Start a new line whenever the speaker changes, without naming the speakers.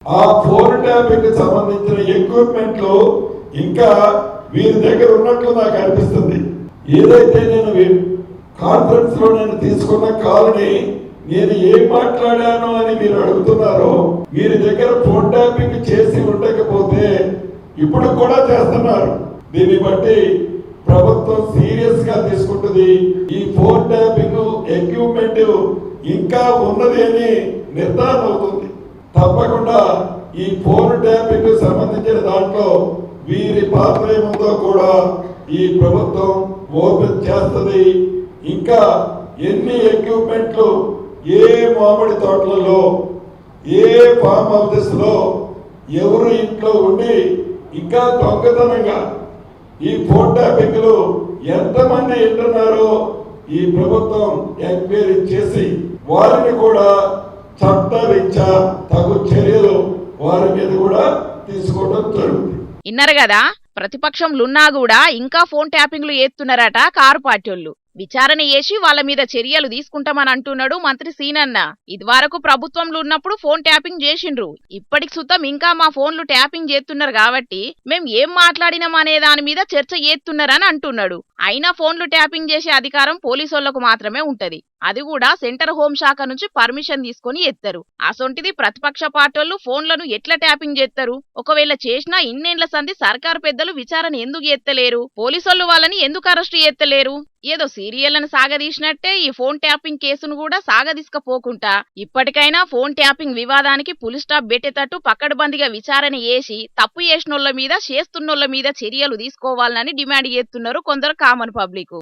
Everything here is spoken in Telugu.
ఆ ఫోన్ ట్యాపింగ్ కి సంబంధించిన ఎక్విప్మెంట్లు ఇంకా వీరి దగ్గర ఉన్నట్లు నాకు అనిపిస్తుంది. ఏదైతే నేను కాన్ఫరెన్స్ లో నేను తీసుకున్న కాల్ని నేను ఏం మాట్లాడాను అని మీరు అడుగుతున్నారో, వీరి దగ్గర ఫోన్ ట్యాపింగ్ చేసి ఉండకపోతే ఇప్పుడు కూడా చేస్తున్నారు. దీన్ని బట్టి ప్రభుత్వం సీరియస్ గా తీసుకుంటుంది. ఈ ఫోన్ ట్యాపింగ్ ఎక్విప్మెంట్ ఇంకా ఉన్నది అని నిర్ధారణ అవుతుంది. తప్పకుండా ఈ ఫోన్ ట్యాపింగ్ సంబంధించిన దాంట్లో వీరి పాత్ర ఏముందో కూడా ఈ ప్రభుత్వం ఓపెన్ చేస్తుంది. ఇంకా ఎన్ని ఎక్విప్మెంట్లు ఏ మామిడి తోటలలో ఏ ఫామ్ హౌసెస్ లో ఎవరు ఇంట్లో ఉండి ఇంకా దొంగతనంగా ఈ ఫోన్ ట్యాపింగ్ లో ఎంతమంది ఉంటున్నారో ఈ ప్రభుత్వం ఎంక్వైరీ చేసి వారిని కూడా చట్టరీత్యా తగు చర్యలు వారి మీద కూడా తీసుకోవడం జరుగుతుంది.
ఇన్నారు కదా, ప్రతిపక్షంలున్నా కూడా ఇంకా ఫోన్ ట్యాపింగ్లు చేస్తున్నారట కారు పార్టీలు. విచారణ చేసి వాళ్ళ మీద చర్యలు తీసుకుంటామని అంటున్నాడు మంత్రి సీనన్న. ఇదివరకు ప్రభుత్వంలో ఉన్నప్పుడు ఫోన్ ట్యాపింగ్ చేసిండ్రు, ఇప్పటికి సుతం ఇంకా మా ఫోన్లు ట్యాపింగ్ చేస్తున్నారు కాబట్టి మేం ఏం మాట్లాడినాం అనే దాని మీద చర్చ చేస్తున్నారని అంటున్నాడు. అయినా ఫోన్లు ట్యాపింగ్ చేసే అధికారం పోలీసులకు మాత్రమే ఉంటది. అది కూడా సెంటర్ హోం శాఖ నుంచి పర్మిషన్ తీసుకొని ఎత్తారు. అసొంటిది ప్రతిపక్ష పార్టీలు ఫోన్లను ఎట్లా ట్యాపింగ్ చేస్తారు? ఒకవేళ చేసినా ఇన్నేళ్ల సంధి సర్కారు పెద్దలు విచారణ ఎందుకు ఎత్తలేరు? పోలీసులు వాళ్ళని ఎందుకు అరెస్ట్ చేస్తలేరు? ఏదో సీరియళ్లను సాగదీసినట్టే ఈ ఫోన్ ట్యాపింగ్ కేసును కూడా సాగదీసుకపోకుండా ఇప్పటికైనా ఫోన్ ట్యాపింగ్ వివాదానికి పులి స్టాప్ పెట్టేటట్టు పకడ్బందీగా విచారణ చేసి తప్పు చేసినోళ్ల మీద చేస్తున్నోళ్ల మీద చర్యలు తీసుకోవాలని డిమాండ్ చేస్తున్నారు కొందరు కామన్ పబ్లిక్.